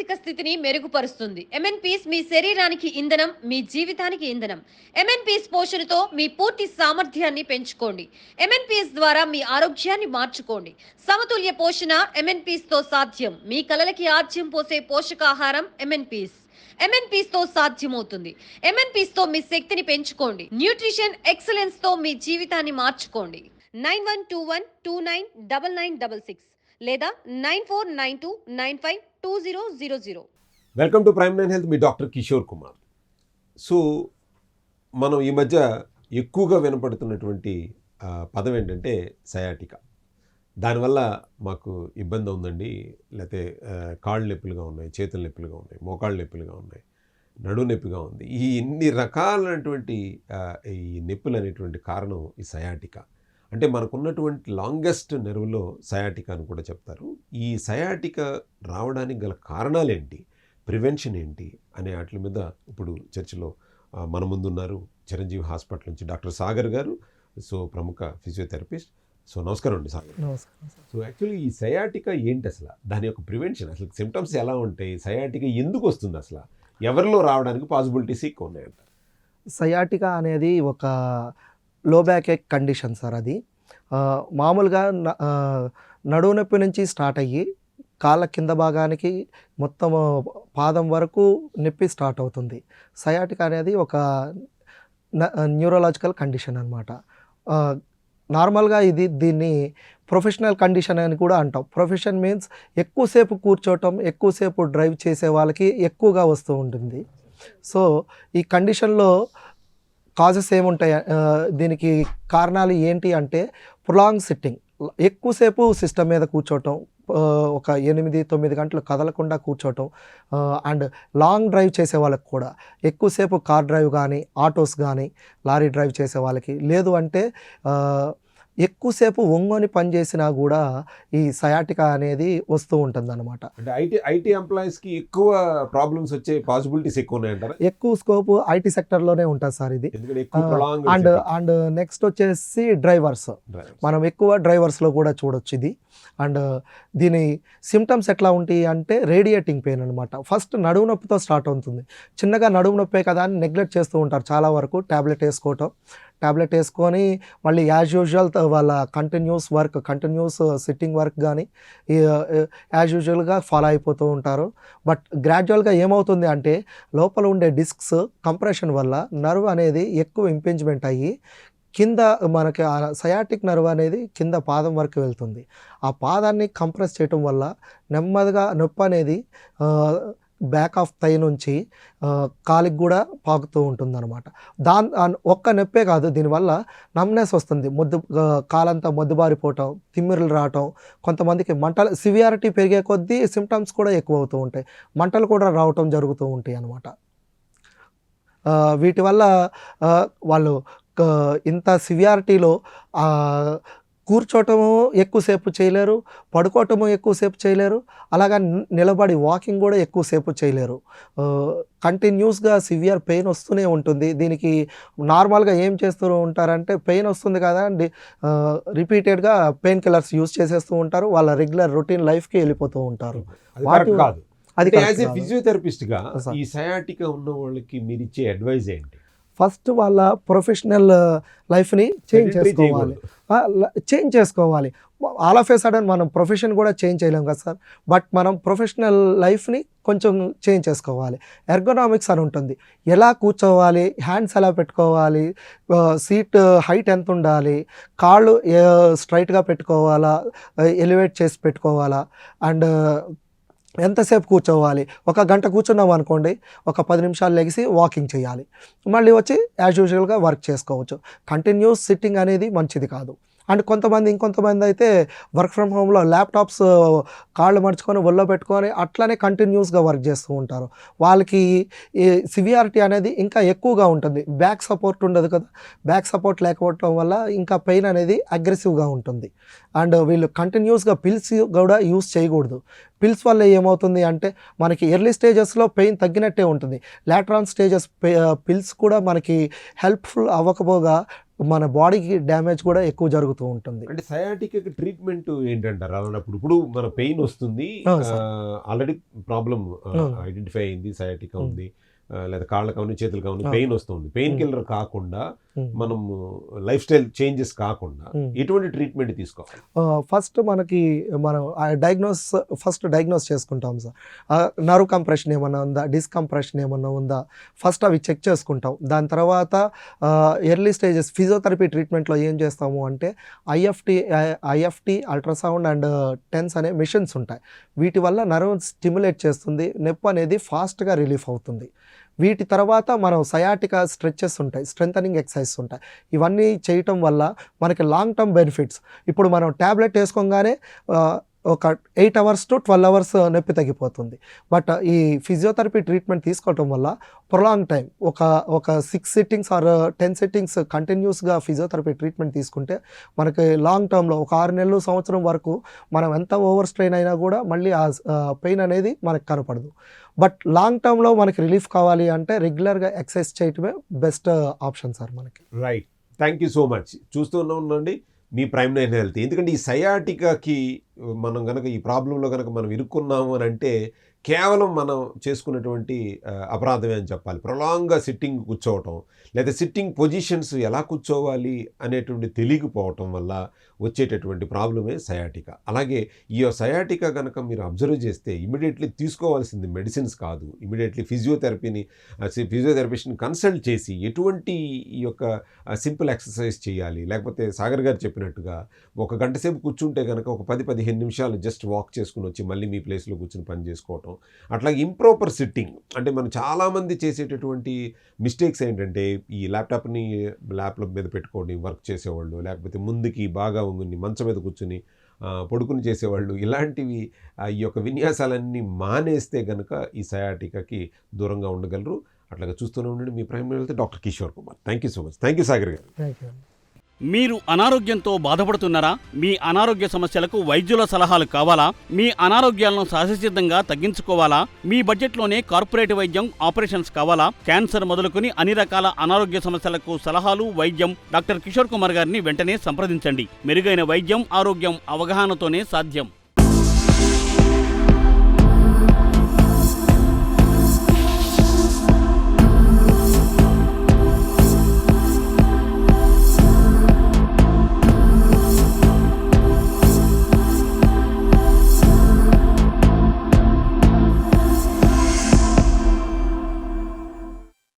మానసిక స్థితిని మెరుగుపరుస్తుంది. ఎంఎన్‌పీస్ మీ శరీరానికి ఇంధనం, మీ జీవితానికి ఇంధనం. ఎంఎన్‌పీస్ పోషణతో మీ పూర్తి సామర్థ్యాన్ని పెంచుకోండి. ఎంఎన్‌పీస్ ద్వారా మీ ఆరోగ్యాన్ని మార్చుకోండి. సమతుల్య పోషణ ఎంఎన్‌పీస్‌తో సాధ్యం. మీ కలలకి ఆజ్యం పోసే పోషకాహారం ఎంఎన్‌పీస్. ఎంఎన్‌పీస్‌తో సాధ్యమవుతుంది. ఎంఎన్‌పీస్‌తో మీ శక్తిని పెంచుకోండి. న్యూట్రిషన్ ఎక్సలెన్స్‌తో మీ జీవితాన్ని మార్చుకోండి. 9121299966 లేదా 9492952000. Welcome to prime nine health. Me doctor Kishore Kumar. So మనం ఈ మధ్య ఎక్కువగా వినపడుతున్నటువంటి పదం ఏంటంటే సయాటికా. దానివల్ల మాకు ఇబ్బంది ఉందండి, లేకపోతే కాళ్ళు నొప్పులుగా ఉన్నాయి, చేతుల నొప్పులుగా ఉన్నాయి, మోకాళ్ళు నొప్పులుగా ఉన్నాయి, నడుము నొప్పిగా ఉంది. ఈ ఇన్ని రకాలైనటువంటి ఈ నొప్పులు అనేటువంటి కారణం ఈ సయాటికా. అంటే మనకున్నటువంటి లాంగెస్ట్ నెర్వ్లో సయాటికా అని కూడా చెప్తారు. ఈ సయాటికా రావడానికి గల కారణాలేంటి, ప్రివెన్షన్ ఏంటి అనే వాటి మీద ఇప్పుడు చర్చలో మన ముందున్నారు చిరంజీవి హాస్పిటల్ నుంచి డాక్టర్ సాగర్ గారు. సో ప్రముఖ ఫిజియోథెరపిస్ట్. సో నమస్కారం అండి సాగర్. నమస్కారం. సో యాక్చువల్లీ ఈ సయాటికా ఏంటి అసలు, దాని యొక్క ప్రివెన్షన్, అసలు సిమ్టమ్స్ ఎలా ఉంటాయి, సయాటికా ఎందుకు వస్తుంది, అసలు ఎవరిలో రావడానికి పాసిబిలిటీస్ ఎక్కువ ఉన్నాయంట? సయాటికా అనేది ఒక లో బ్యాక్ ఏక్ కండిషన్ సార్. అది మామూలుగా నడుము నొప్పి నుంచి స్టార్ట్ అయ్యి కాళ్ళ కింద భాగానికి మొత్తం పాదం వరకు నొప్పి స్టార్ట్ అవుతుంది. సయాటికా అనేది ఒక న్యూరలాజికల్ కండిషన్ అనమాట. నార్మల్గా దీన్ని ప్రొఫెషనల్ కండిషన్ అని కూడా అంటాం. ప్రొఫెషన్ మీన్స్ ఎక్కువసేపు కూర్చోవటం, ఎక్కువసేపు డ్రైవ్ చేసే వాళ్ళకి ఎక్కువగా వస్తూ ఉంటుంది. సో ఈ కండిషన్లో కాజెస్ ఏముంటాయి, దీనికి కారణాలు ఏంటి అంటే ప్రొలాంగ్ సిట్టింగ్, ఎక్కువసేపు సిస్టమ్ మీద కూర్చోవటం, ఒక 8-9 గంటలు కదలకుండా కూర్చోవటం, అండ్ లాంగ్ డ్రైవ్ చేసే వాళ్ళకి కూడా ఎక్కువసేపు కార్ డ్రైవ్ కానీ, ఆటోస్ కానీ, లారీ డ్రైవ్ చేసే వాళ్ళకి, లేదు అంటే ఎక్కువసేపు ఒంగొని పని చేసినా కూడా ఈ సయాటికా అనేది వస్తూ ఉంటుంది అనమాట. అంటే ఐటీ ఎంప్లాయీస్కి ఎక్కువ ప్రాబ్లమ్స్ వచ్చే పాసిబిలిటీస్ ఎక్కువ ఉన్నాయంటారా? ఎక్కువ స్కోప్ ఐటీ సెక్టర్లోనే ఉంటుంది సార్ ఇది. అండ్ నెక్స్ట్ వచ్చేసి డ్రైవర్స్, మనం ఎక్కువ డ్రైవర్స్లో కూడా చూడొచ్చు ఇది. అండ్ దీని సిమ్టమ్స్ ఎట్లా ఉంటాయి అంటే రేడియేటింగ్ పెయిన్ అనమాట. ఫస్ట్ నడుము నొప్పితో స్టార్ట్ అవుతుంది. చిన్నగా నడుము నొప్పే కదా అని నెగ్లెక్ట్ చేస్తూ ఉంటారు చాలా వరకు. ట్యాబ్లెట్ వేసుకొని మళ్ళీ యాజ్ యూజువల్ వాళ్ళ కంటిన్యూస్ సిట్టింగ్ వర్క్ కానీ యాజ్ యూజువల్గా ఫాలో అయిపోతూ ఉంటారు. బట్ గ్రాడ్యువల్గా ఏమవుతుంది అంటే లోపల ఉండే డిస్క్స్ కంప్రెషన్ వల్ల నర్వ్ అనేది ఎక్కువ ఇంపింజ్మెంట్ అయ్యి కింద మనకి సయాటిక్ నర్వ్ అనేది కింద పాదం వరకు వెళ్తుంది. ఆ పాదాన్ని కంప్రెస్ చేయటం వల్ల నెమ్మదిగా నొప్పి అనేది బ్యాక్ ఆఫ్ థై నుంచి కాలికి కూడా పాకుతూ ఉంటుంది అనమాట. ఒక్క నొప్పే కాదు, దీనివల్ల నమ్నెస్ వస్తుంది, కాలంతా మొద్దుబారిపోవటం, తిమ్మిరులు రావటం, కొంతమందికి మంటలు సివియారిటీ పెరిగే కొద్దీ సిమ్టమ్స్ కూడా ఎక్కువ అవుతూ ఉంటాయి, మంటలు కూడా రావటం జరుగుతూ ఉంటాయి అన్నమాట. వీటి వల్ల వాళ్ళు ఇంత సివియారిటీలో కూర్చోవటము ఎక్కువసేపు చేయలేరు, పడుకోవటము ఎక్కువసేపు చేయలేరు, అలాగా నిలబడి వాకింగ్ కూడా ఎక్కువసేపు చేయలేరు. కంటిన్యూస్గా సివియర్ పెయిన్ వస్తూనే ఉంటుంది. దీనికి నార్మల్గా ఏం చేస్తూ ఉంటారంటే పెయిన్ వస్తుంది కదా అండి, రిపీటెడ్గా పెయిన్ కిల్లర్స్ యూజ్ చేసేస్తూ ఉంటారు, వాళ్ళ రెగ్యులర్ రొటీన్ లైఫ్కి వెళ్ళిపోతూ ఉంటారు. అది ఫిజియోథెరపిస్ట్గా ఈ సయాటికా ఉన్న వాళ్ళకి మీరు ఇచ్చే అడ్వైజ్ ఏంటి? ఫస్ట్ వాళ్ళ ప్రొఫెషనల్ లైఫ్ని చేంజ్ చేసుకోవాలి. ఆల్ ఆఫ్ ఏ సడన్ మనం ప్రొఫెషన్ కూడా చేంజ్ చేయలేం కదా సార్. బట్ మనం ప్రొఫెషనల్ లైఫ్ని కొంచెం చేంజ్ చేసుకోవాలి. ఎర్గోనామిక్స్ అని ఉంటుంది, ఎలా కూర్చోవాలి, హ్యాండ్స్ ఎలా పెట్టుకోవాలి, సీట్ హైట్ ఎంత ఉండాలి, కాళ్ళు స్ట్రైట్గా పెట్టుకోవాలా, ఎలివేట్ చేసి పెట్టుకోవాలా, అండ్ ఎంతసేపు కూర్చోవాలి. ఒక గంట కూర్చున్నాం అనుకోండి, ఒక 10 నిమిషాలు లెగిసి వాకింగ్ చేయాలి, మళ్ళీ వచ్చి యాజ్ యూజువల్గా వర్క్ చేసుకోవచ్చు. కంటిన్యూస్ సిట్టింగ్ అనేది మంచిది కాదు. అండ్ ఇంకొంతమంది అయితే వర్క్ ఫ్రమ్ హోమ్లో ల్యాప్టాప్స్ కాళ్ళు మడుచుకొని ఒళ్ళో పెట్టుకొని అట్లనే కంటిన్యూస్గా వర్క్ చేస్తూ ఉంటారు. వాళ్ళకి ఈ సివియారిటీ అనేది ఇంకా ఎక్కువగా ఉంటుంది. బ్యాక్ సపోర్ట్ ఉండదు కదా, బ్యాక్ సపోర్ట్ లేకపోవడం వల్ల ఇంకా పెయిన్ అనేది అగ్రెసివ్గా ఉంటుంది. అండ్ వీళ్ళు కంటిన్యూస్గా పిల్స్ కూడా యూస్ చేయకూడదు. పిల్స్ వల్ల ఏమవుతుంది అంటే మనకి ఎర్లీ స్టేజెస్లో పెయిన్ తగ్గినట్టే ఉంటుంది, లేటర్ ఆన్ స్టేజెస్ పిల్స్ కూడా మనకి హెల్ప్ఫుల్ అవ్వకపోగా మన బాడీకి డ్యామేజ్ కూడా ఎక్కువ జరుగుతూ ఉంటుంది. అంటే సయాటిక్ ట్రీట్మెంట్ ఏంటంటారు అలాంటప్పుడు? ఇప్పుడు మన పెయిన్ వస్తుంది, అవును సార్. ఆల్రెడీ ప్రాబ్లం అవును. ఐడెంటిఫై అయింది, సయాటిక్ ఉంది, లేదా కాళ్ళ కావుని చేతులు కావుని అవును. పెయిన్ వస్తుంది. పెయిన్ కిల్లర్ కాకుండా ఉమ్. మనం లైఫ్ స్టైల్ చేంజెస్ కాకుండా ఉమ్. ఎటువంటి ట్రీట్మెంట్ తీసుకోవాలి? ఫస్ట్ మనకి మనం ఫస్ట్ డయాగ్నోస్ చేసుకుంటాం సార్. నర్వ్ కంప్రెషన్ ఏమన్నా ఉందా, డిస్కంప్రెషన్ ఏమన్నా ఉందా, ఫస్ట్ అవి చెక్ చేసుకుంటాం. దాని తర్వాత ఎర్లీ స్టేజెస్ ఫిజియోథెరపీ ట్రీట్మెంట్లో ఏం చేస్తాము అంటే ఐఎఫ్టి అల్ట్రాసౌండ్ అండ్ టెన్స్ అనే మిషన్స్ ఉంటాయి. వీటి వల్ల నర్వ్ స్టిమ్యులేట్ చేస్తుంది, నొప్పి అనేది ఫాస్ట్గా రిలీఫ్ అవుతుంది. వీటి తర్వాత మనం సయాటికా స్ట్రెచెస్ ఉంటాయి, స్ట్రెంథనింగ్ ఎక్సర్సైజెస్ ఉంటాయి. ఇవన్నీ చేయటం వల్ల మనకి లాంగ్ టర్మ్ బెనిఫిట్స్. ఇప్పుడు మనం ట్యాబ్లెట్ వేసుకోగానే ఒక 8 hours to 12 hours నొప్పి తగ్గిపోతుంది. బట్ ఈ ఫిజియోథెరపీ ట్రీట్మెంట్ తీసుకోవటం వల్ల ప్రొలాంగ్ టైం ఒక 6 sittings ఆర్ 10 sittings కంటిన్యూస్గా ఫిజియోథెరపీ ట్రీట్మెంట్ తీసుకుంటే మనకి లాంగ్ టర్మ్లో ఒక 6 నెలలు సంవత్సరం వరకు మనం ఎంత ఓవర్ స్ట్రెయిన్ అయినా కూడా మళ్ళీ ఆ పెయిన్ అనేది మనకు కనపడదు. బట్ లాంగ్ టర్మ్లో మనకి రిలీఫ్ కావాలి అంటే రెగ్యులర్గా ఎక్సర్సైజ్ చేయటమే బెస్ట్ ఆప్షన్ సార్ మనకి. Right, thank you so much. చూస్తూనే ఉండండి మీ ప్రైమ్ 9 హెల్త్. ఎందుకంటే ఈ సయాటికాకి మనం కనుక ఈ ప్రాబ్లంలో కనుక మనం ఇరుక్కున్నాము అని అంటే కేవలం మనం చేసుకున్నటువంటి అపరాధమే అని చెప్పాలి. ప్రొలాంగ్గా సిట్టింగ్ కూర్చోవటం, లేదా సిట్టింగ్ పొజిషన్స్ ఎలా కూర్చోవాలి అనేటువంటి తెలియకపోవటం వల్ల వచ్చేటటువంటి ప్రాబ్లమే సయాటికా. అలాగే ఈ సయాటికా కనుక మీరు అబ్జర్వ్ చేస్తే ఇమీడియట్లీ తీసుకోవాల్సింది మెడిసిన్స్ కాదు, ఇమీడియట్లీ ఫిజియోథెరపిస్ట్ని కన్సల్ట్ చేసి ఎటువంటి ఈ యొక్క సింపుల్ ఎక్సర్సైజ్ చేయాలి, లేకపోతే సాగర్ గారు చెప్పినట్టుగా 1 గంట సేపు కూర్చుంటే కనుక ఒక 10-15 నిమిషాలు జస్ట్ వాక్ చేసుకుని వచ్చి మళ్ళీ మీ ప్లేస్లో కూర్చుని పని చేసుకోవటం. అట్లాగే ఇంప్రాపర్ సిట్టింగ్, అంటే మనం చాలామంది చేసేటటువంటి మిస్టేక్స్ ఏంటంటే ఈ ల్యాప్టాప్ని ల్యాప్టాప్ మీద పెట్టుకోండి వర్క్ చేసేవాళ్ళు, లేకపోతే ముందుకి బాగా ఉండి మంచం మీద కూర్చుని పడుకుని చేసేవాళ్ళు. ఇలాంటివి ఈ యొక్క విన్యాసాలన్నీ మానేస్తే కనుక ఈ సయాటికాకి దూరంగా ఉండగలరు. అట్లాగా చూస్తూనే ఉండండి మీ prime health doctor Kishore Kumar. Thank you so much. Thank you Sagar garu. Thank you. మీరు అనారోగ్యంతో బాధపడుతున్నారా? మీ అనారోగ్య సమస్యలకు వైద్యుల సలహాలు కావాలా? మీ అనారోగ్యాలను సహజసిద్ధంగా తగ్గించుకోవాలా? మీ బడ్జెట్లోనే కార్పొరేట్ వైద్యం, ఆపరేషన్స్ కావాలా? క్యాన్సర్ మొదలుకొని అన్ని రకాల అనారోగ్య సమస్యలకు సలహాలు, వైద్యం డాక్టర్ కిషోర్ కుమార్ గారిని వెంటనే సంప్రదించండి. మెరుగైన వైద్యం, ఆరోగ్యం అవగాహనతోనే సాధ్యం.